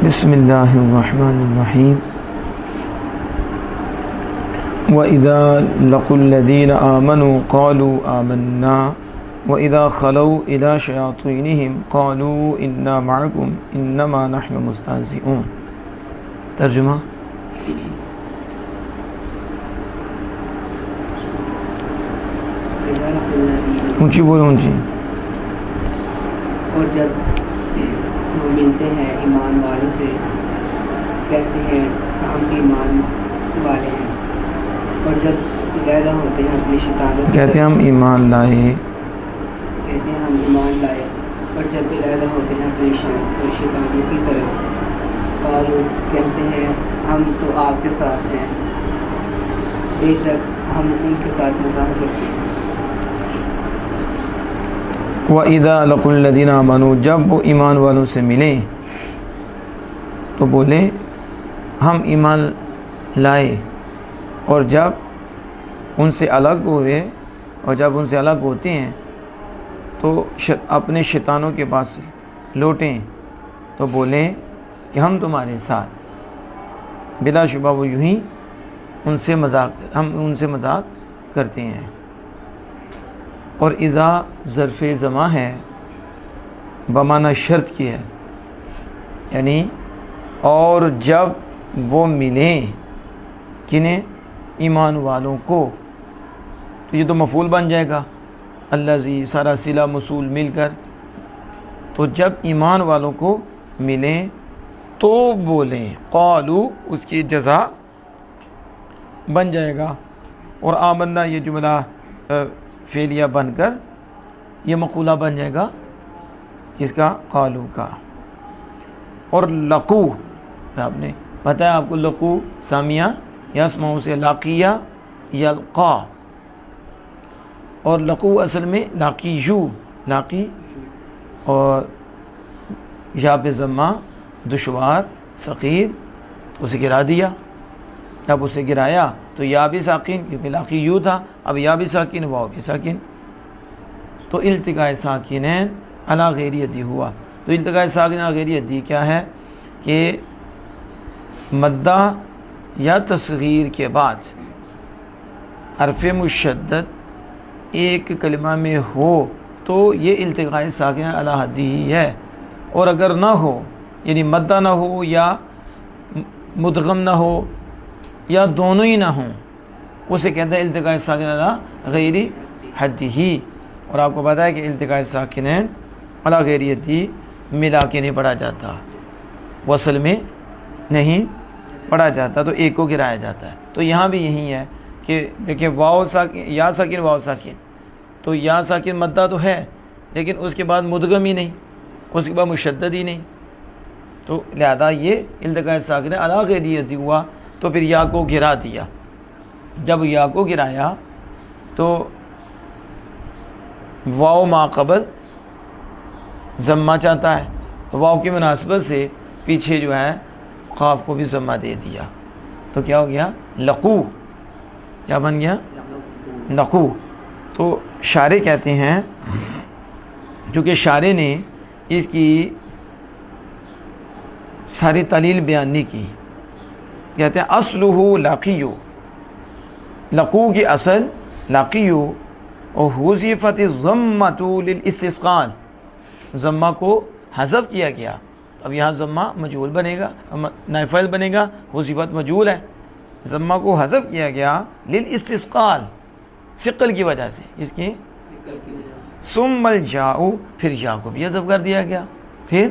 بسم اللہ الرحمن الرحیم وَإِذَا لَقُوا الَّذِينَ آمَنُوا قَالُوا آمَنَّا وَإِذَا خَلَوْا إِلَى شَيَاطِينِهِمْ قَالُوا إِنَّا مَعَكُمْ إِنَّمَا نَحْنُ مُسْتَهْزِئُونَ۔ ترجمہ: اونچی بولو اونچی۔ اور جب وہ ملتے ہیں ایمان والوں سے کہتے ہیں ہم ایمان والے ہیں، اور جب علیحدہ ہوتے ہیں اپنے شیطانوں کی کہتے ہیں ہم ایمان لائے، اور جب علیحدہ ہوتے ہیں اپنے شیطانوں کی طرف، قالوا کہتے ہیں ہم تو آپ کے ساتھ ہیں، بے شک ہم ان کے ساتھ مزاح کرتے ہیں۔ وَإِذَا لَقُوا الَّذِينَ آمَنُوا، جب وہ ایمان والوں سے ملیں تو بولے ہم ایمان لائے، اور جب ان سے الگ ہوئے اور جب ان سے الگ ہوتے ہیں تو اپنے شیطانوں کے پاس لوٹیں تو بولیں کہ ہم تمہارے ساتھ، بلا شبہ وہ یوں ہی ہم ان سے مذاق کرتے ہیں۔ اور اذا ظرف زماں ہے، بمعنی شرط کی ہے، یعنی اور جب وہ ملیں کنہیں، ایمان والوں کو، تو یہ تو مفعول بن جائے گا، الذی سارا صلہ موصول مل کر، تو جب ایمان والوں کو ملیں تو بولیں، قالو اس کی جزا بن جائے گا، اور آمنا یہ جملہ فعلیہ بن کر یہ مقولہ بن جائے گا کس کا؟ قالو کا۔ اور لقو، آپ نے پتہ ہے آپ کو، لقو سامیہ یسمعو سے لاقیہ یلقا، اور لقو اصل میں لاقیو، لاقی، اور یا پہ ضمہ دشوار ثقیل، تو اسے گرا دیا، اب اسے گرایا تو یا بھی ساکن، کیونکہ لاقی یو تھا، اب یا بھی ساکن واو بھی ساکن، تو التقاء ساکنین علی غیر یدی ہوا۔ تو التقاء ساکنین علی غیر یدی کیا ہے کہ مدہ یا تصغیر کے بعد حرف مشدد ایک کلمہ میں ہو تو یہ التقاء ساکنین علی حدی ہی ہے، اور اگر نہ ہو، یعنی مدہ نہ ہو یا مدغم نہ ہو یا دونوں ہی نہ ہوں، اسے کہتا ہے التقاء ساکن علی غیر حدی ہی۔ اور آپ کو پتہ ہے کہ التقاء ساکنین علی غیر حدی ملا کے نہیں پڑھا جاتا، وصل میں نہیں پڑھا جاتا، تو ایک کو گرایا جاتا ہے۔ تو یہاں بھی یہی ہے کہ دیکھیں واو ساکن، یا ساکن واو ساکن، تو یا ساکن مدہ تو ہے لیکن اس کے بعد مدغم ہی نہیں، اس کے بعد مشدد ہی نہیں، تو لہذا یہ التقاء ساکن علی غیر حدی ہوا، تو پھر یا کو گرا دیا۔ جب یا کو گرایا تو واو ما قبل ضمہ چاہتا ہے، تو واو کی مناسبت سے پیچھے جو ہے قاف کو بھی ضمہ دے دیا، تو کیا ہو گیا؟ لقو، کیا بن گیا؟ لقو۔ تو شارح کہتے ہیں، چونکہ شارح نے اس کی ساری تعلیل بیان نہیں کی، کہتے ہیں اصلہ لاقیو، لقو کی اصل لاقیو، اور حذفت الضمۃ للاستثقال، ضمہ کو حذف کیا گیا، اب یہاں ضمہ مجہول بنے گا، نائب فاعل بنے گا، حذفت مجہول ہے، ضمہ کو حذف کیا گیا للاستثقال، ثقل کی وجہ سے، اس کی ثم الجاء، پھر یا کو بھی حذف کر دیا گیا، پھر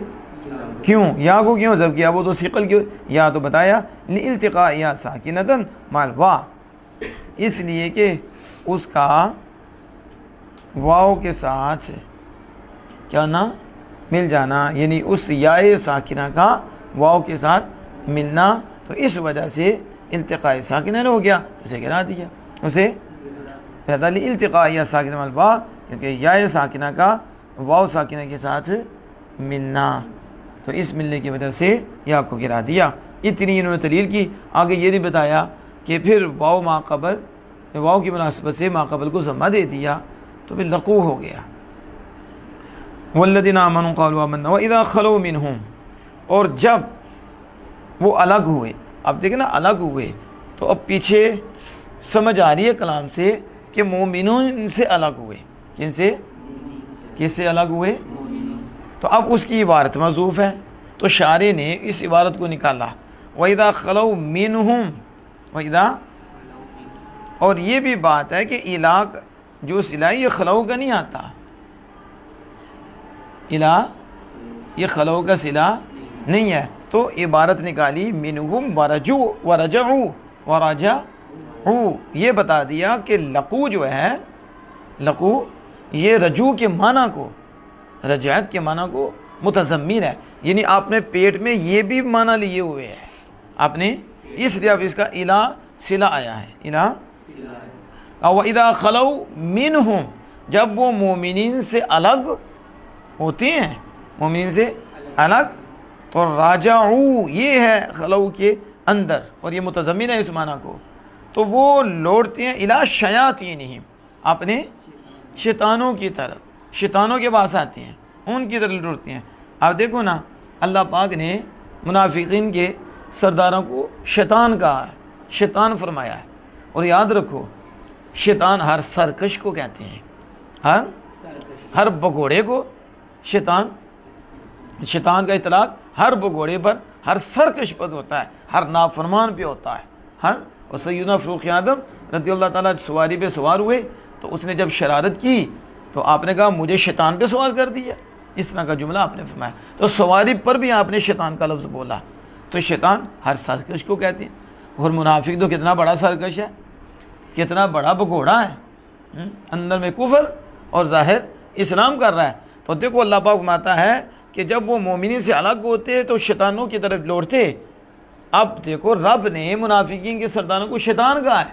کیوں یا کو کیوں حذف کیا؟ وہ تو ثقل کی، یا تو بتایا لالتقاء یا ساکنتن مال وا، اس لیے کہ اس کا واو کے ساتھ کیا نا مل جانا، یعنی اس یا ساکنہ کا واو کے ساتھ ملنا، تو اس وجہ سے التقاء ساکنہ ہو گیا، اسے گرا دیا، اسے التقاء یا ساکنہ مال وا، کیونکہ یا ساکنہ کا واو ساکنہ کے ساتھ ملنا، تو اس ملنے کی وجہ سے یا کو گرا دیا۔ اتنی انہوں نے دلیل کی، آگے یہ نہیں بتایا کہ پھر واو ما قبل، واو کی مناسبت سے ما قبل کو ضمہ دے دیا تو پھر لقو ہو گیا۔ والذین آمنوا قالوا آمنا وإذا خلوا منہم، اور جب وہ الگ ہوئے. اب دیکھیں نا الگ ہوئے تو اب پیچھے سمجھ آ رہی ہے کلام سے کہ مومنوں سے الگ ہوئے. کن سے؟ کس سے الگ ہوئے؟ تو اب اس کی عبارت محذوف ہے تو شارح نے اس عبارت کو نکالا وَإِذَا خَلَوْا مِنْهُمْ وَإِذَا. اور یہ بھی بات ہے کہ الہ جو صلہ یہ خلو کا نہیں آتا. الہ یہ خلو کا صلہ نہیں ہے تو عبارت نکالی منہم ورجعوا ورجعوا. یہ بتا دیا کہ لقو جو ہے لقو یہ رجوع کے معنی کو رجعت کے معنی کو متضمن ہے. یعنی آپ نے پیٹ میں یہ بھی معنی لیے ہوئے ہیں آپ نے, اس لیے اب اس کا الہ صلہ آیا ہے. الہ وَإِذَا خَلَوْا مِنْهُمْ جب وہ مومنین سے الگ ہوتے ہیں مومنین سے الگ تو راجعو یہ ہے خلو کے اندر اور یہ متضمن ہے اس معنی کو تو وہ لوٹتے ہیں الی شیاطینہم اپنے شیطانوں کی طرف. شیطانوں کے پاس آتے ہیں ان کی طرف لوٹتے ہیں. آپ دیکھو نا اللہ پاک نے منافقین کے سرداروں کو شیطان کہا ہے, شیطان فرمایا ہے. اور یاد رکھو شیطان ہر سرکش کو کہتے ہیں, ہر بگوڑے کو شیطان کا اطلاق ہر بگوڑے پر ہر سرکش پر ہوتا ہے, ہر نافرمان پہ ہوتا ہے. اور سیدنا فاروق اعظم رضی اللہ تعالیٰ سواری پہ سوار ہوئے تو اس نے جب شرارت کی تو آپ نے کہا مجھے شیطان پہ سوار کر دیا, اس طرح کا جملہ آپ نے فرمایا. تو سواری پر بھی آپ نے شیطان کا لفظ بولا. تو شیطان ہر سرکش کو کہتے ہیں. اور منافق تو کتنا بڑا سرکش ہے, کتنا بڑا بگوڑا ہے, اندر میں کفر اور ظاہر اسلام کر رہا ہے. تو دیکھو اللہ پاک فرماتا ہے کہ جب وہ مومنین سے الگ ہوتے تو شیطانوں کی طرف لوٹتے. اب دیکھو رب نے منافقین کے سرداروں کو شیطان کہا ہے.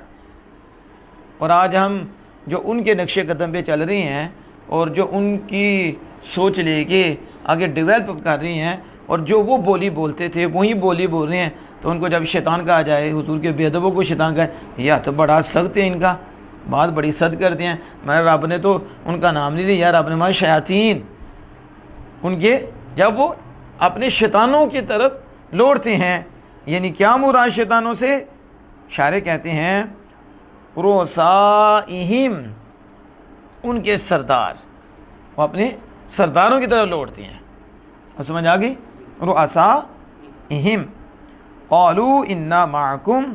اور آج ہم جو ان کے نقش قدم پہ چل رہی ہیں اور جو ان کی سوچ لے کے آگے ڈیولپ کر رہی ہیں اور جو وہ بولی بولتے تھے وہی بولی بول رہے ہیں تو ان کو جب شیطان کہا جائے, حضور کے بے ادبوں کو شیطان کہا ہے, یا تو بڑا سخت ہے ان کا, بات بڑی سخت کرتے ہیں. میں رب نے تو ان کا نام نہیں لیا, رب نے ماں شیاطین ان کے جب وہ اپنے شیطانوں کی طرف لوٹتے ہیں. یعنی کیا مراد شیطانوں سے؟ شارح کہتے ہیں رؤسائہم ان کے سردار, وہ اپنے سرداروں کی طرف لوٹتے ہیں. اور سمجھ آ گئی؟ رؤسائہم قالوا انا معکم.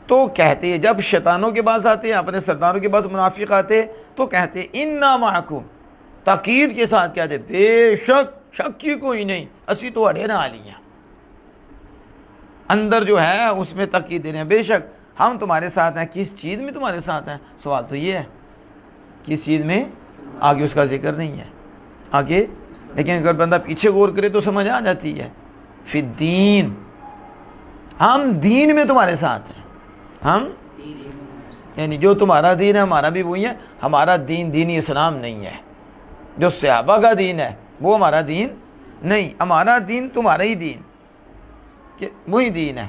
تو کہتے جب شیطانوں کے پاس آتے اپنے سرداروں کے پاس منافق آتے تو کہتے انا معکم, تاکید کے ساتھ کہتے بے شک, شک کی کوئی نہیں, اسی تو اڑے نہ آلیاں. اندر جو ہے اس میں تاکید دے رہے ہیں بے شک ہم تمہارے ساتھ ہیں. کس چیز میں تمہارے ساتھ ہیں؟ سوال تو یہ ہے کس چیز میں, آگے اس کا ذکر نہیں ہے آگے. لیکن اگر بندہ پیچھے غور کرے تو سمجھ آ جاتی ہے فی الدین, ہم دین میں تمہارے ساتھ ہیں. ہم یعنی جو تمہارا دین ہے ہمارا بھی وہی ہے. ہمارا دین دین اسلام نہیں ہے, جو صحابہ کا دین ہے وہ ہمارا دین نہیں, ہمارا دین تمہارا ہی دین کہ وہی دین ہے.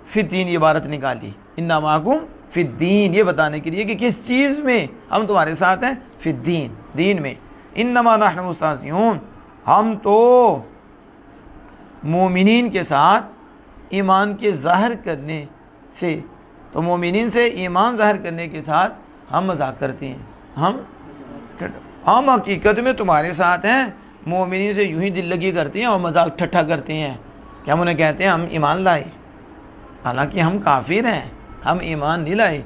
فی الدین یہ عبارت نکالی انا معکم فی الدین, یہ بتانے کے لیے کہ کس چیز میں ہم تمہارے ساتھ ہیں. فی الدین, دین میں. انما نحن مستہزئون, ہم تو مومنین کے ساتھ ایمان کے ظاہر کرنے سے, تو مومنین سے ایمان ظاہر کرنے کے ساتھ ہم مذاق کرتے ہیں. ہم حقیقت میں تمہارے ساتھ ہیں, مومنین سے یوں ہی دل لگی کرتے ہیں اور مذاق ٹھٹھا کرتے ہیں. کیا ہم انہیں کہتے ہیں ہم ایمان لائے, حالانکہ ہم کافر ہیں, ہم ایمان نہیں لائے,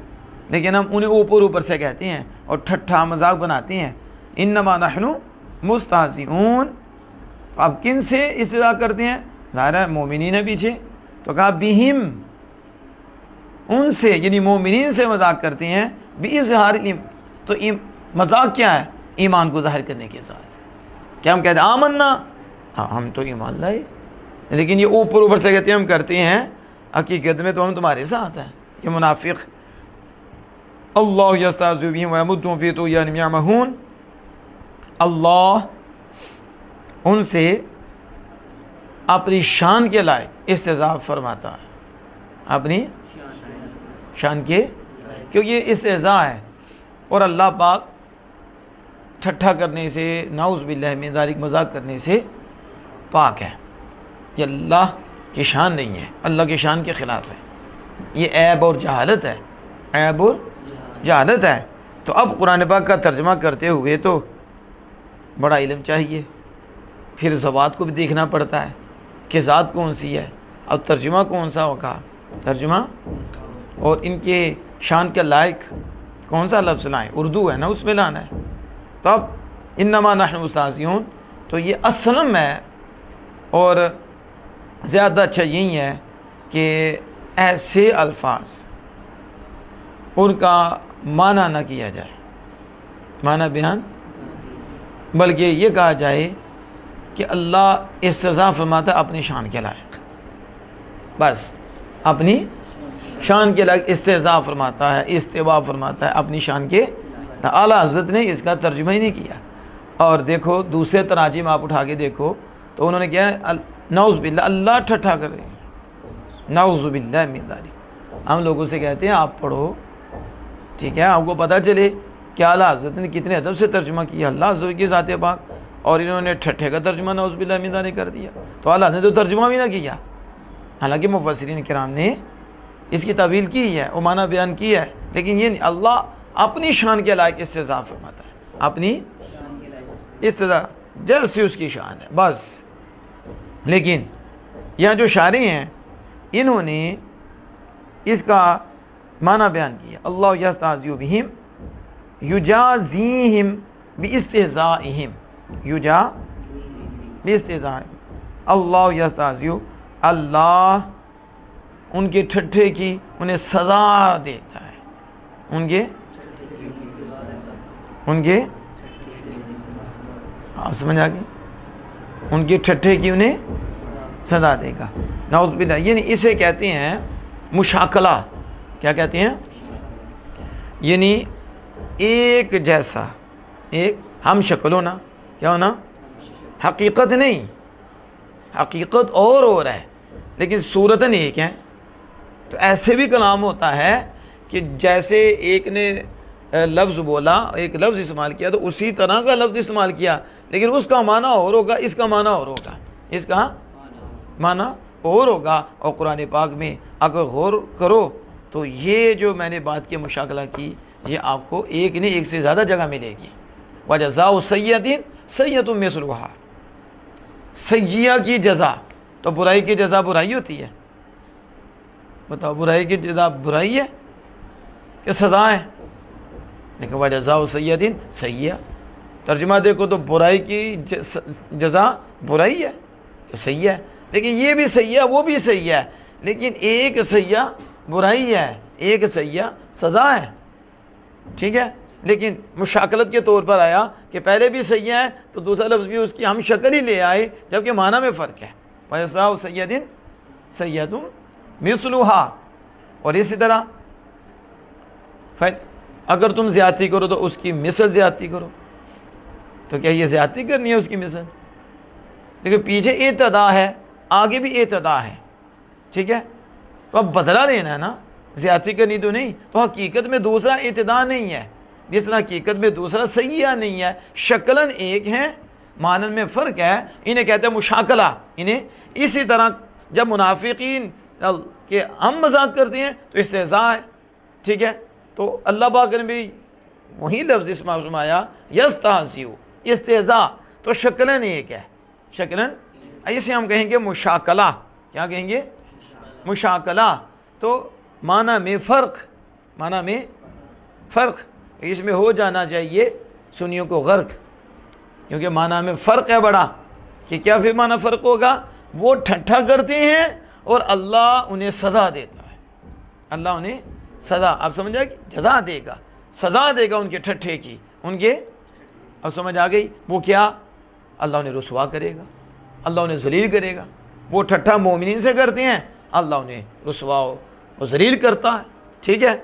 لیکن ہم انہیں اوپر سے کہتے ہیں اور ٹھٹھا مذاق بناتے ہیں. انما نحن مستہزئون. اب کن سے استہزاء کرتے ہیں؟ ظاہر ہے مومنین ہے پیچھے, تو کہا بہم ان سے, یعنی مومنین سے مذاق کرتے ہیں. باظہار تو مذاق کیا ہے؟ ایمان کو ظاہر کرنے کے ساتھ. کیا ہم کہتے ہیں آمنا, ہاں ہم تو ایمان لائے, لیکن یہ اوپر سے کہتے ہیں ہم کرتے ہیں, حقیقت میں تو ہم تمہارے ساتھ ہیں. یہ منافق. اللہ یستہزئ بہم ویمدھم فی طغیانہم یعمہون. اللہ ان سے اپنی شان کے لائق استہزاء فرماتا ہے, اپنی شان کے, کیونکہ یہ استہزاء ہے. اور اللہ پاک ٹھٹھا کرنے سے, نعوذ باللہ من ذالک, مذاق کرنے سے پاک ہے. کہ اللہ کی شان نہیں ہے، اللہ کی شان کے خلاف ہے، یہ عیب اور جہالت ہے، عیب اور جہالت ہے۔ تو اب قرآن پاک کا ترجمہ کرتے ہوئے تو بڑا علم چاہیے، پھر ذوات کو بھی دیکھنا پڑتا ہے کہ ذات کون سی ہے اور ترجمہ کون سا ہوگا، ترجمہ اور ان کے شان کے لائق کون سا لفظ لائیں، اردو ہے نا اس میں لانا ہے۔ تو اب انما نحن مستہزئون، تو یہ اصلم ہے، اور زیادہ اچھا یہی ہے کہ ایسے الفاظ ان کا معنی نہ کیا جائے، معنی بیان، بلکہ یہ کہا جائے کہ اللہ استضاء فرماتا ہے اپنی شان کے لائق، بس اپنی شان کے لائق استضاء فرماتا ہے، استواء فرماتا ہے اپنی شان کے۔ اعلیٰ حضرت نے اس کا ترجمہ ہی نہیں کیا۔ اور دیکھو دوسرے تراجم آپ اٹھا کے دیکھو تو انہوں نے کیا ہے، نعوذ باللہ، اللہ ٹھٹھا کر رہے ہیں، نعوذ باللہ من ذالک۔ ہم لوگوں سے کہتے ہیں آپ پڑھو، ٹھیک ہے، آپ کو پتہ چلے کہ اعلیٰ حضرت نے کتنے ادب سے ترجمہ کیا اللہ حضرت کی ذات پاک، اور انہوں نے ٹھٹھے کا ترجمہ نعوذ باللہ من ذالک کر دیا، تو اعلیٰ نے تو ترجمہ بھی نہ کیا۔ حالانکہ مفسرین کرام نے اس کی تعویل کی ہے، وہ معنی بیان کی ہے، لیکن یہ نہیں، اللہ اپنی شان کے لائق استضاء فرماتا ہے، اپنی استضاء جیسی اس کی شان ہے بس۔ لیکن یہاں جو شارح ہیں انہوں نے اس کا معنی بیان کیا، اللہ یستہزئ بہم یجازیہم باستہزائہم، باستہزائہم، اللہ یستہزئ، اللہ ان کے ٹھٹھے کی انہیں سزا دیتا ہے، ان کے آپ سمجھ آگئی، ان کے ٹھٹھے کی انہیں سزا دے گا، نعوذ باللہ۔ یعنی اسے کہتے ہیں مشاکلہ، کیا کہتے ہیں؟ یعنی ایک جیسا، ایک ہم شکل ہونا، کیا ہونا؟ حقیقت نہیں، حقیقت اور ہے لیکن صورتاً ایک ہے۔ تو ایسے بھی کلام ہوتا ہے کہ جیسے ایک نے لفظ بولا، ایک لفظ استعمال کیا تو اسی طرح کا لفظ استعمال کیا، لیکن اس کا معنی اور ہوگا، اس کا معنی اور ہوگا، اس کا معنی اور ہوگا۔ اور قرآن پاک میں اگر غور کرو تو یہ جو میں نے بات کی مشاکلہ کی، یہ آپ کو ایک نہیں ایک سے زیادہ جگہ ملے گی۔ وَجَزَاءُ سَیِّئَةٍ سَیِّئَةٌ مِثْلُهَا، سیئہ کی جزا، تو برائی کی جزا برائی ہوتی ہے، بتاؤ برائی کی جزا برائی ہے کہ سزا ہے؟ لیکن وَجَزَاءُ سَیِّئَةٍ سیئہ، ترجمہ دیکھو تو برائی کی جزا برائی ہے تو سیئہ ہے، لیکن یہ بھی سیئہ وہ بھی سیئہ ہے، لیکن ایک سیئہ برائی ہے، ایک سیئہ سزا ہے، ٹھیک ہے۔ لیکن مشاکلت کے طور پر آیا کہ پہلے بھی سیئہ ہے تو دوسرا لفظ بھی اس کی ہم شکل ہی لے آئے، جبکہ معنی میں فرق ہے۔ وَجَزَاءُ سَیِّئَةٍ سَیِّئَةٌ مِثْلُهَا، اور اسی طرح اگر تم زیادتی کرو تو اس کی مثل زیادتی کرو، تو کیا یہ زیادتی کرنی ہے اس کی مثل؟ دیکھیں پیچھے اعتداء ہے، آگے بھی اعتداء ہے، ٹھیک ہے، تو اب بدلہ لینا ہے نا، زیادتی کرنی تو نہیں۔ تو حقیقت میں دوسرا اعتداء نہیں ہے، جس طرح حقیقت میں دوسرا سیئہ نہیں ہے، شکلاً ایک ہیں، معنی میں فرق ہے، انہیں کہتے ہیں مشاکلہ۔ انہیں اسی طرح جب منافقین کہ ہم مذاق کرتے ہیں تو استہزاء ہے، ٹھیک ہے، تو اللہ پاک نے بھی وہی لفظ استعمال فرمایا یستہزئ، استہزاء، تو شکلاً ایک ہے، شکلاً، اسے ہم کہیں گے مشاکلہ، کیا کہیں گے؟ مشاکلہ۔ تو معنی میں فرق، معنی میں فرق، اس میں ہو جانا چاہیے سنیوں کو غرق، کیونکہ معنی میں فرق ہے بڑا، کہ کیا پھر معنی فرق ہوگا؟ وہ ٹھٹھا کرتے ہیں اور اللہ انہیں سزا دیتا ہے، اللہ انہیں سزا، آپ سمجھ آئے گی، جزا دے گا، سزا دے گا ان کے ٹھٹھے کی، ان کے، اب سمجھ آ گئی، وہ کیا؟ اللہ انہیں رسوا کرے گا، اللہ انہیں ذلیل کرے گا۔ وہ ٹھٹھا مومنین سے کرتے ہیں، اللہ انہیں رسوا و ذلیل کرتا ہے، ٹھیک ہے۔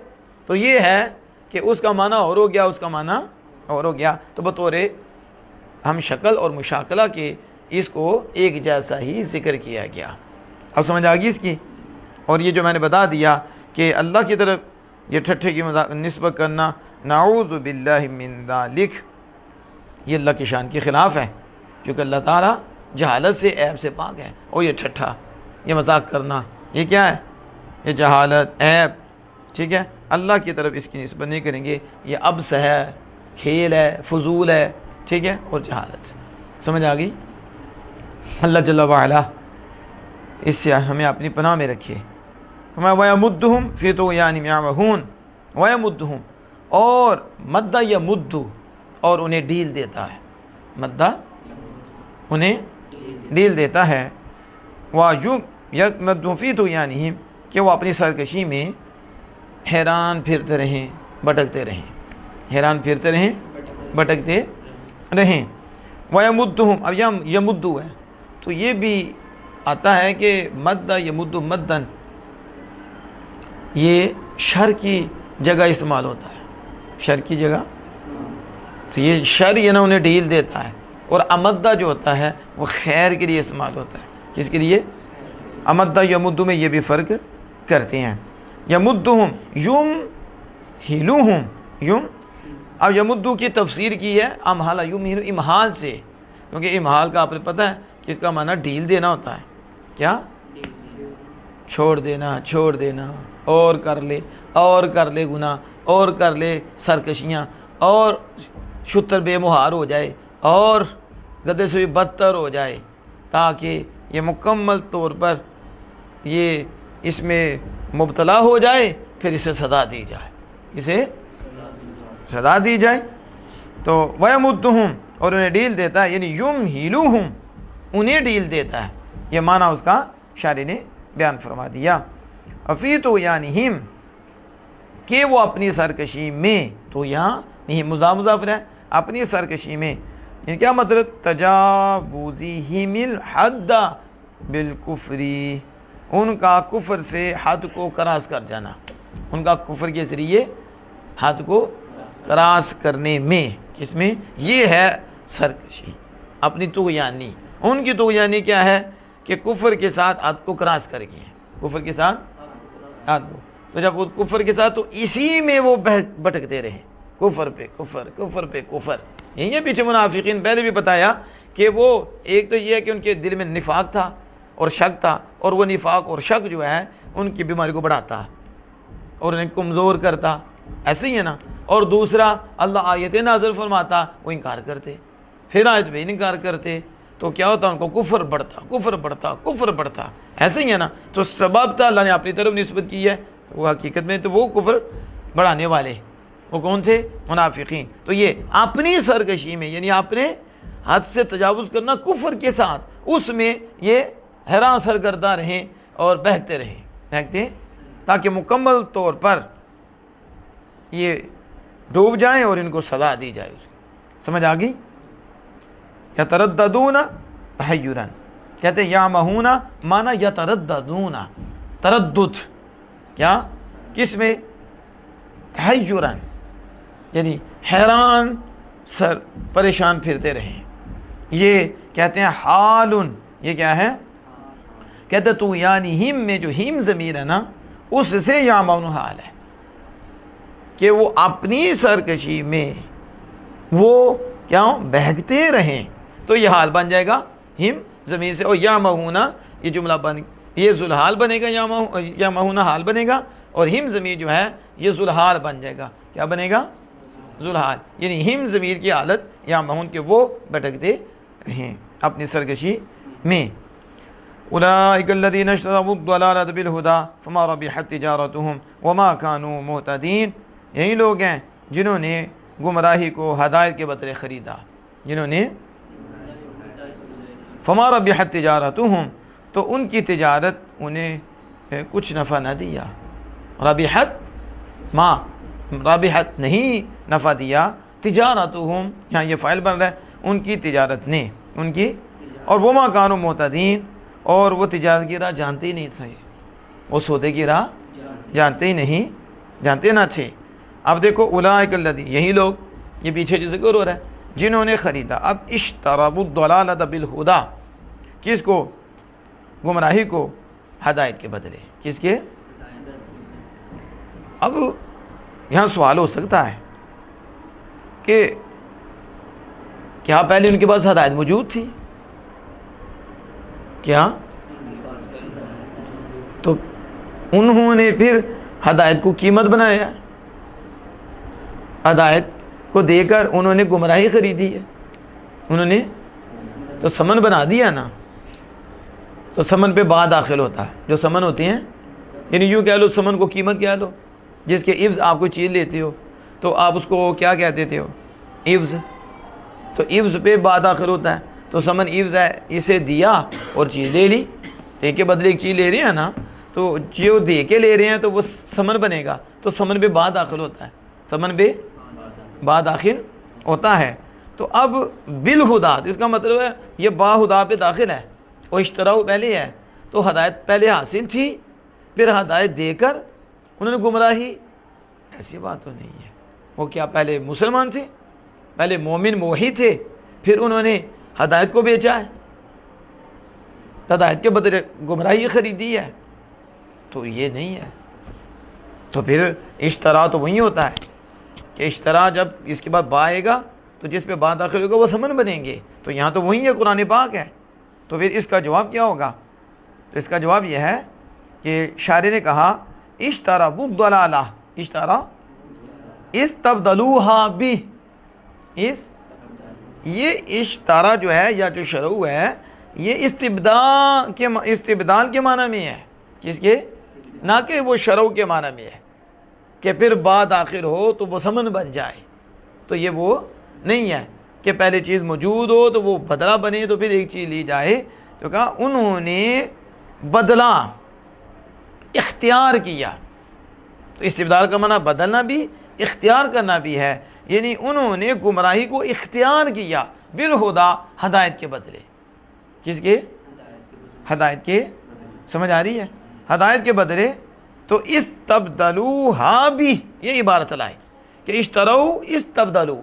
تو یہ ہے کہ اس کا معنی اور ہو گیا، اس کا معنی اور ہو گیا۔ تو بطور ہم شکل اور مشاکلہ کے اس کو ایک جیسا ہی ذکر کیا گیا۔ اب سمجھ آ گئی اس کی۔ اور یہ جو میں نے بتا دیا کہ اللہ کی طرف یہ ٹھٹھے کی نسبت کرنا، نعوذ باللہ من ذالک، یہ اللہ کی شان کے خلاف ہے، کیونکہ اللہ تعالیٰ جہالت سے، عیب سے پاک ہے، اور یہ ٹھٹھا یہ مذاق کرنا، یہ کیا ہے؟ یہ جہالت، عیب، ٹھیک ہے، اللہ کی طرف اس کی نسبت نہیں کریں گے، یہ عبث ہے، کھیل ہے، فضول ہے، ٹھیک ہے، اور جہالت۔ سمجھ آ گئی؟ اللہ جل وعلا اس سے ہمیں اپنی پناہ میں رکھے۔ وَيَمُدُّهُمْ فِي طُغْيَانِهِمْ يَعْمَهُونَ وَيَمُدُّهُمْ، اور مدہ یمد، اور انہیں ڈھیل دیتا ہے، مدہ انہیں ڈھیل دیتا ہے، وَيَمُدُّهُمْ فِي طُغْيَانِهِمْ، کہ وہ اپنی سرکشی میں حیران پھرتے رہیں، بھٹکتے رہیں، حیران پھرتے رہیں، بھٹکتے رہیں۔ وَيَمُدُّهُمْ، اب یمد ہے تو یہ بھی آتا ہے کہ مدہ یمد مدن، یہ شر کی جگہ استعمال ہوتا ہے، شر کی جگہ، تو یہ شر یہ نا انہیں ڈھیل دیتا ہے، اور امدہ جو ہوتا ہے وہ خیر کے لیے استعمال ہوتا ہے۔ کس کے لیے؟ امدہ یمد میں یہ بھی فرق کرتے ہیں۔ یمدہم یمہلوہم، اب یمدو کی تفسیر کی ہے امہل یمہل، امہال سے، کیونکہ امہال کا آپ نے پتہ ہے کہ اس کا معنی ڈھیل دینا ہوتا ہے۔ کیا؟ چھوڑ دینا، چھوڑ دینا، اور کر لے گناہ، اور کر لے سرکشیاں، اور شتر بے مہار ہو جائے، اور گدھے سے بھی بدتر ہو جائے، تاکہ یہ مکمل طور پر یہ اس میں مبتلا ہو جائے، پھر اسے سزا دی جائے، اسے سزا دی جائے۔ تو وَيَمُدُّهُمْ، اور انہیں ڈھیل دیتا ہے، یعنی یمہلوہم، انہیں ڈھیل دیتا ہے، یہ معنی اس کا شاعر نے بیان فرما دیا۔ فِي طُغْيَانِهِمْ، کہ وہ اپنی سرکشی میں، تو یہاں نہیں مضاف ہے، اپنی سرکشی میں، یعنی کیا مطلب؟ تجاوزہم الحد بالکفر، ان کا کفر سے حد کو کراس کر جانا، ان کا کفر کے ذریعے حد کو کراس کرنے میں، کس میں؟ یہ ہے سرکشی، اپنی طغیانی۔ ان کی طغیانی کیا ہے؟ کہ کفر کے ساتھ حد کو کراس کر کے، کفر کے ساتھ حد کو، تو جب وہ کفر کے ساتھ، تو اسی میں وہ بھٹکتے رہے، کفر پہ کفر، کفر پہ کفر۔ یہی ہے پیچھے منافقین پہلے بھی بتایا کہ وہ ایک تو یہ ہے کہ ان کے دل میں نفاق تھا اور شک تھا، اور وہ نفاق اور شک جو ہے ان کی بیماری کو بڑھاتا اور انہیں کمزور کرتا، ایسے ہی ہے نا۔ اور دوسرا، اللہ آیتیں نازل فرماتا، وہ انکار کرتے، پھر آیت پہ انکار کرتے، تو کیا ہوتا؟ ان کو کفر بڑھتا، کفر بڑھتا، کفر بڑھتا، ایسے ہی ہے نا۔ تو سبب تھا، اللہ نے اپنی طرف نسبت کی ہے، وہ حقیقت میں تو وہ کفر بڑھانے والے وہ کون تھے؟ منافقین۔ تو یہ اپنی سرکشی میں، یعنی اپنے حد سے تجاوز کرنا کفر کے ساتھ، اس میں یہ حیران سرگردہ رہیں اور بہکتے رہیں، بہکتے، تاکہ مکمل طور پر یہ ڈوب جائیں اور ان کو سزا دی جائے۔ سمجھ آ گئی؟ یترددون تحیرا، کہتے ہیں یامہون، معنی یترددون، تردد، کیا؟ کس میں؟ تحیرا، یعنی حیران سر، پریشان پھرتے رہیں۔ یہ کہتے ہیں حالن، یہ کیا ہے؟ کہتے ہیں طغیانہم میں جو ہم ضمیر ہے نا، اس سے یامہون حال ہے کہ وہ اپنی سرکشی میں وہ کیا ہوں؟ بہکتے رہیں، تو یہ حال بن جائے گا ہم ضمیر سے، اور یامہون یہ جملہ بن، یہ ذوالحال بنے گا، یامہون حال بنے گا، اور ہم ضمیر جو ہے یہ ذوالحال بن جائے گا۔ کیا بنے گا؟ ذوالحال، یعنی ہم ضمیر کی حالت یامہون کے وہ بھٹکتے رہیں اپنی سرکشی میں۔ اولئک الذین اشتروا الضلالۃ بالہدی فما ربحت تجارتہم وما کانوا مہتدین، یہی لوگ ہیں جنہوں نے گمراہی کو ہدایت کے بدلے خریدا، جنہوں نے فما ربحت تجارتہم، تو ان کی تجارت انہیں کچھ نفع نہ دیا۔ ربحت ما، ربحت نہیں نفع دیا، تجارتہم یہاں یہ فاعل بن رہا ہے، ان کی تجارت نے، ان کی، اور وما کانوا مہتدین، اور وہ تجارت کی راہ جانتے ہی نہیں تھے، وہ سودے کی راہ جانتے ہی نہیں، جانتے نہ تھے۔ اب دیکھو اولئک الذین، یہی لوگ، یہ پیچھے جو ذکر ہو رہا ہے، جنہوں نے خریدا، اب اشتروا الضلالۃ بالہدی، کس کو؟ گمراہی کو ہدایت کے بدلے، کس کے؟ اب یہاں سوال ہو سکتا ہے کہ کیا پہلے ان کے پاس ہدایت موجود تھی؟ کیا تو انہوں نے پھر ہدایت کو قیمت بنایا، ہدایت کو دے کر انہوں نے گمراہی خریدی ہے، انہوں نے تو سمن بنا دیا نا. تو سمن پہ با داخل ہوتا ہے، جو سمن ہوتے ہیں، یعنی یوں کہہ لو سمن کو قیمت کہہ لو. جس کے عوض آپ کو چیز لیتے ہو تو آپ اس کو کیا کہتے تھے ہو؟ عوض. تو عوض پہ با داخل ہوتا ہے. تو سمن عوض ہے، اسے دیا اور چیز لے لی. دے کے بدلے ایک چیز لے رہے ہیں نا، تو جو دے کے لے رہے ہیں تو وہ سمن بنے گا. تو سمن پہ با داخل ہوتا ہے، سمن پہ با داخل ہوتا ہے. تو اب بالہدا، اس کا مطلب ہے یہ با ہدا پہ داخل ہے، وہ اشتراء پہلے ہے. تو ہدایت پہلے حاصل تھی، پھر ہدایت دے کر انہوں نے گمراہی. ایسی بات تو نہیں ہے. وہ کیا پہلے مسلمان تھے، پہلے مومن موحد تھے، پھر انہوں نے ہدایت کو بیچا ہے، ہدایت کے بدلے گمراہی خریدی ہے. تو یہ نہیں ہے. تو پھر اشتراء تو وہی ہوتا ہے کہ اشتراء جب اس کے بعد با آئے گا تو جس پہ با داخل ہوگا وہ سمن بنیں گے. تو یہاں تو وہی ہے، قرآن پاک ہے. تو پھر اس کا جواب کیا ہوگا؟ تو اس کا جواب یہ ہے کہ شاعر نے کہا اشترا الضلالہ، اشترا استبدلوہا بھی. یہ اشترا جو ہے یا جو شروع ہے یہ استبدال کے معنی میں ہے. کس کے؟ نہ کہ وہ شروع کے معنی میں ہے کہ پھر بعد آخر ہو تو وہ سمن بن جائے. تو یہ وہ نہیں ہے کہ پہلے چیز موجود ہو تو وہ بدلہ بنے تو پھر ایک چیز لی جائے. تو کہا انہوں نے بدلہ اختیار کیا. تو استبدال کا معنی بدلنا بھی اختیار کرنا بھی ہے. یعنی انہوں نے گمراہی کو اختیار کیا بالہدا، ہدایت کے بدلے. کس کے؟ ہدایت کے. سمجھ آ رہی ہے؟ ہدایت کے بدلے. تو استبدلوہا بھی، یہ عبارت لائی کہ اشترو استبدلو،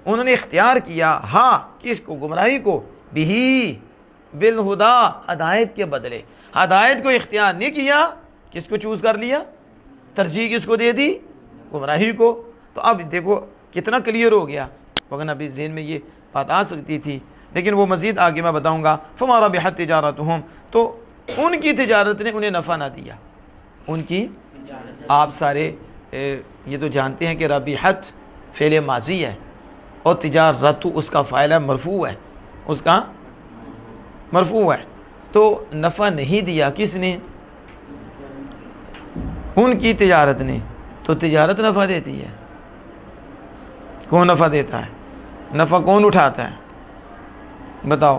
انہوں نے اختیار کیا ہاں کس کو؟ گمراہی کو. بھی بالہدا، ہدایت کے بدلے. ہدایت کو اختیار نہیں کیا، کس کو چوز کر لیا؟ ترجیح کس کو دے دی؟ گمراہی کو. تو اب دیکھو کتنا کلیئر ہو گیا، وگرنہ ابھی ذہن میں یہ بات آ سکتی تھی، لیکن وہ مزید آگے میں بتاؤں گا. فما ربحت تجارتہم، تو ان کی تجارت نے انہیں نفع نہ دیا. ان کی، آپ سارے یہ تو جانتے ہیں کہ ربحت فعل ماضی ہے اور تجارت اس کا فاعل ہے، مرفوع ہے، اس کا مرفوع ہے. تو نفع نہیں دیا کس نے؟ ان کی تجارت نے. تو تجارت نفع دیتی ہے؟ کون نفع دیتا ہے؟ نفع کون اٹھاتا ہے؟ بتاؤ.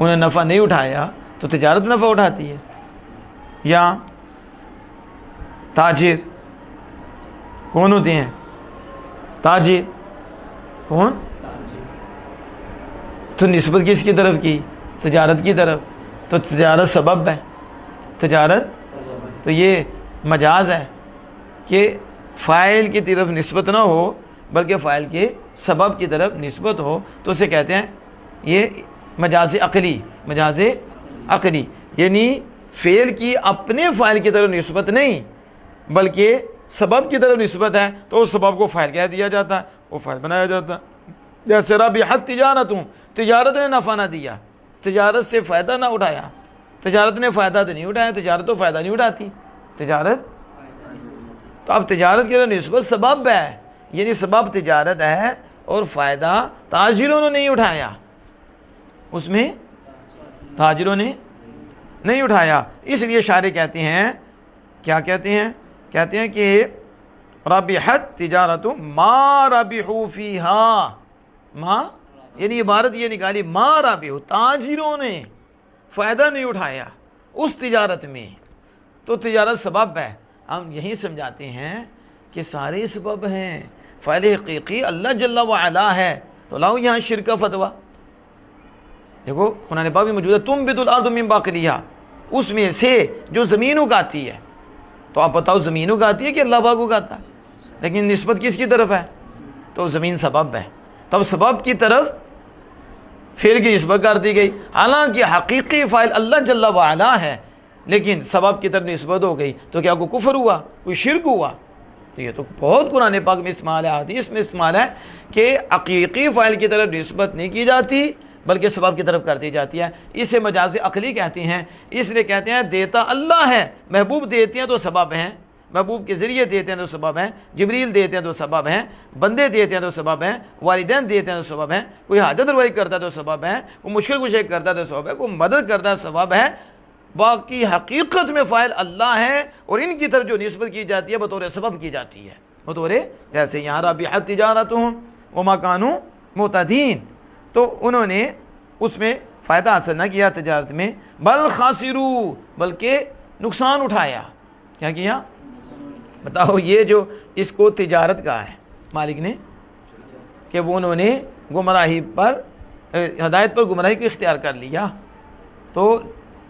انہیں نفع نہیں اٹھایا تو تجارت نفع اٹھاتی ہے. یا تاجر کون ہوتے ہیں؟ تاجر کون؟ تو نسبت کس کی طرف کی؟ تجارت کی طرف. تو تجارت سبب ہے، تجارت. تو یہ مجاز ہے کہ فاعل کی طرف نسبت نہ ہو بلکہ فاعل کے سبب کی طرف نسبت ہو، تو اسے کہتے ہیں یہ مجاز عقلی. مجاز عقلی یعنی فعل کی اپنے فاعل کی طرف نسبت نہیں بلکہ سبب کی طرف نسبت ہے، تو اس سبب کو فاعل کہہ دیا جاتا ہے، وہ فاعل بنایا جاتا ہے. جیسے ربحت تجارتہم، تجارت نے نفع نہ دیا، تجارت سے فائدہ نہ اٹھایا. تجارت نے فائدہ تو نہیں اٹھایا، تجارت تو فائدہ نہیں اٹھاتی تجارت. تو اب تجارت کی نسبت سبب ہے، یعنی سبب تجارت ہے اور فائدہ تاجروں نے نہیں اٹھایا، اس میں تاجروں نے نہیں اٹھایا. اس لیے شاعر کہتے ہیں، کیا کہتے ہیں؟ کہتے ہیں کہ ربحت تجارت ما ربحوا فیہا. ما یعنی عبارت یہ نکالی ما ربحوا، تاجروں نے فائدہ نہیں اٹھایا اس تجارت میں. تو تجارت سبب ہے. ہم یہی سمجھاتے ہیں کہ سارے سبب ہیں. فاعل حقیقی اللہ جل وعلا ہے. تو لاؤ یہاں شرک کا فتویٰ دیکھو، قرآن پاک میں موجود ہے تنبت الارض من باقلیہا، اس میں سے جو زمین اگاتی ہے. تو آپ بتاؤ زمین اگاتی ہے کہ اللہ پاک اگاتا ہے؟ لیکن نسبت کس کی طرف ہے؟ تو زمین سبب ہے. تب سبب کی طرف فعل کی نسبت کر دی گئی، حالانکہ حقیقی فاعل اللہ جل وعلا ہے لیکن سبب کی طرف نسبت ہو گئی. تو کیا کوئی کفر ہوا؟ کوئی شرک ہوا؟ تو یہ تو بہت قرآن پاک میں استعمال ہے، حدیث میں استعمال ہے کہ حقیقی فاعل کی طرف نسبت نہیں کی جاتی بلکہ سبب کی طرف کر دی جاتی ہے. اسے مجاز عقلی کہتے ہیں. اس لیے کہتے ہیں دیتا اللہ ہے, محبوب دیتے ہیں تو سبب ہیں, محبوب کے ذریعے دیتے ہیں تو سبب ہیں, جبریل دیتے ہیں تو سبب ہیں, بندے دیتے ہیں تو سبب ہیں, والدین دیتے ہیں تو سبب ہیں, کوئی حاجت روائی کرتا ہے تو سبب ہے, کوئی مشکل کشی کرتا ہے تو سبب ہے, کوئی مدد کرتا ہے سبب ہے. باقی حقیقت میں فاعل اللہ ہے, اور ان کی طرف جو نسبت کی جاتی ہے بطور سبب کی جاتی ہے, بطور جیسے یہاں رابحت تجارتہم وما کانوا مہتدین, تو انہوں نے اس میں فائدہ حاصل نہ کیا تجارت میں, بل خاسرو, بلکہ نقصان اٹھایا. کیا کیا بتاؤ؟ یہ جو اس کو تجارت کا ہے مالک نے کہ وہ انہوں نے گمراہی پر, ہدایت پر گمراہی کو اختیار کر لیا, تو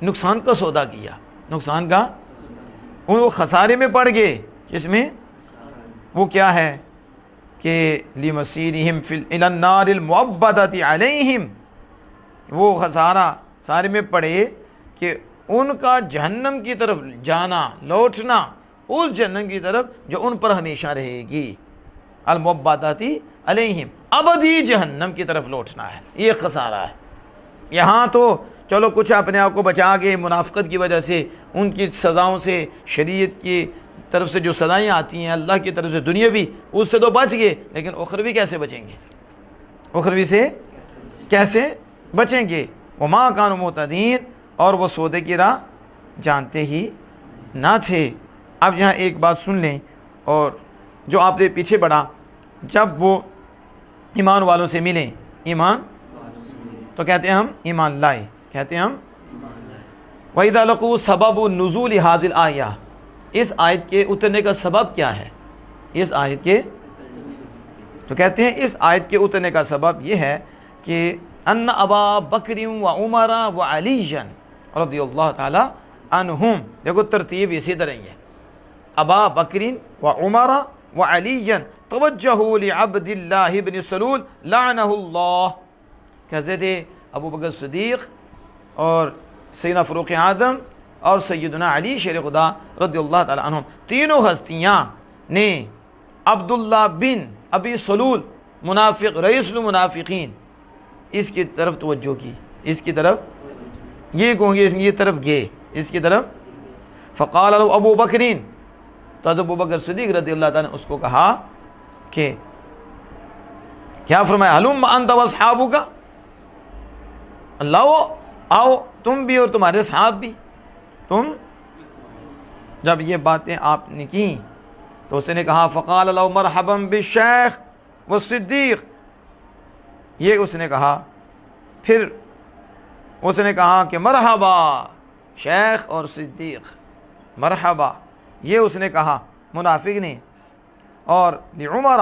نقصان کا سودا کیا, نقصان کا, وہ خسارے میں پڑ گئے. اس میں وہ کیا ہے کہ لِمَسِيرِهِمْ إِلَى النَّارِ الْمُؤَبَّدَةِ عَلَيْهِمْ, وہ خسارہ سارے میں پڑے کہ ان کا جہنم کی طرف جانا, لوٹنا اس جہنم کی طرف جو ان پر ہمیشہ رہے گی. المؤبدۃ علیہم, ابدی جہنم کی طرف لوٹنا ہے, یہ خسارہ ہے. یہاں تو چلو کچھ اپنے آپ کو بچا کے منافقت کی وجہ سے ان کی سزاؤں سے, شریعت کی طرف سے جو سزائیں آتی ہیں اللہ کی طرف سے دنیاوی, اس سے تو بچ گئے, لیکن اخروی کیسے بچیں گے؟ اخروی سے کیسے بچیں گے؟ وما کانوا مہتدین, اور وہ سودے کی راہ جانتے ہی نہ تھے. اب یہاں ایک بات سن لیں, اور جو آپ نے پیچھے بڑھا, جب وہ ایمان والوں سے ملیں, ایمان تو کہتے ہیں ہم ایمان لائے, کہتے ہیں ہم. وَإِذَا لَقُوا سَبَبُ نُزُولِ هَذِهِ الْآيَةِ, اس آیت کے اترنے کا سبب کیا ہے؟ اس آیت کے, تو کہتے ہیں اس آیت کے اترنے کا سبب یہ ہے کہ ان ابا بکر و عمر و علی رضی اللہ تعالی عنہم, دیکھو ترتیب اسی طرح ہی ہے, ابا بکر و عمر و علی توجہوا لعبد اللہ بن سلول لعنہ اللہ, کہ حضرت ابو بکر صدیق اور سیدنا فاروق اعظم اور سیدنا علی شیر خدا رضی اللہ تعالی عنہم, تینوں ہستیاں نے عبداللہ بن ابی سلول منافق, رئیس المنافقین, اس کی طرف توجہ کی, اس کی طرف, یہ کہوں گے یہ طرف گئے, اس کی طرف. فقال له ابو بکرین, تو ابو بکر صدیق رضی اللہ تعالیٰ نے اس کو کہا کہ کیا فرمایا, ہلم انت واصحابک, اللہ آؤ تم بھی اور تمہارے صحاب بھی. تم, جب یہ باتیں آپ نے کی تو اس نے کہا فقال له مرحبا بالشیخ والصدیق, یہ اس نے کہا, پھر اس نے کہا کہ مرحبا شیخ اور صدیق, مرحبا, یہ اس نے کہا منافق نے. اور لعمر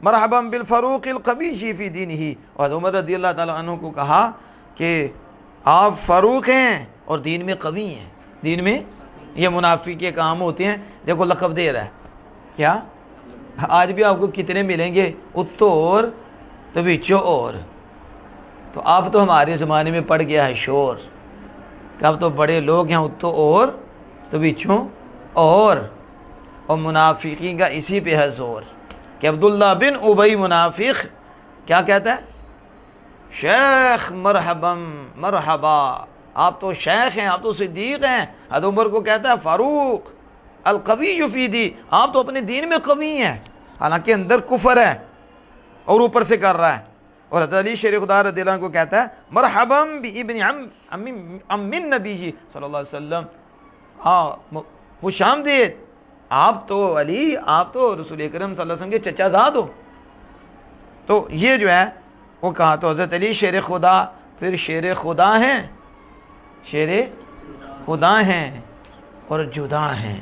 مرحبا بالفاروق القبیشی فی دینہ, اور عمر رضی اللہ تعالیٰ عنہ کو کہا کہ آپ فاروق ہیں اور دین میں قوی ہیں, دین میں. یہ منافق کے کام ہوتے ہیں. دیکھو لقب دے رہا ہے, کیا آج بھی آپ کو کتنے ملیں گے, اتو اور تو بچو اور, تو اب تو ہمارے زمانے میں پڑ گیا ہے شور کہ اب تو بڑے لوگ ہیں, اتو اور تو بچو اور منافقین کا اسی پہ ہے زور کہ عبداللہ بن ابی منافق کیا کہتا ہے, شیخ مرحبا مرحبا, آپ تو شیخ ہیں, آپ تو صدیق ہیں. حضرت عمر کو کہتا ہے فاروق القوی فی دی, آپ تو اپنے دین میں قوی ہیں, حالانکہ اندر کفر ہے اور اوپر سے کر رہا ہے. اور حضرت علی شیر خدا رضی اللہ عنہ کو کہتا ہے مرحبا بابن عم النبی صلی اللہ علیہ وسلم, ہاں خوش آمدید, آپ تو علی, آپ تو رسول اکرم صلی اللہ علیہ وسلم کے چچا زاد ہو. تو یہ جو ہے وہ کہا, تو حضرت علی شیر خدا, پھر شیر خدا ہیں, شیر خدا ہیں اور جدا ہیں,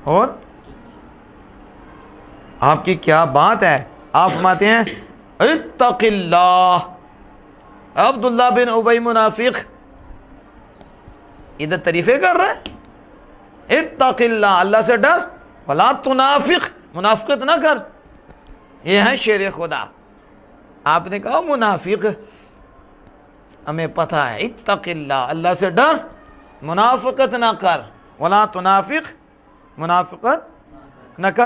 اور آپ کی کیا بات ہے. آپ فرماتے ہیں اتق اللہ, عبداللہ بن ابی منافق ادھر تعریفیں کر رہا ہے, اتق اللہ, اللہ سے ڈر, ولا تنافق, منافقت نہ کر. یہ ہے شیر خدا. آپ نے کہا منافق, ہمیں پتہ ہے, اتق اللہ, اللہ سے ڈر, منافقت نہ کر, ولا تنافق, منافقت نہ کر.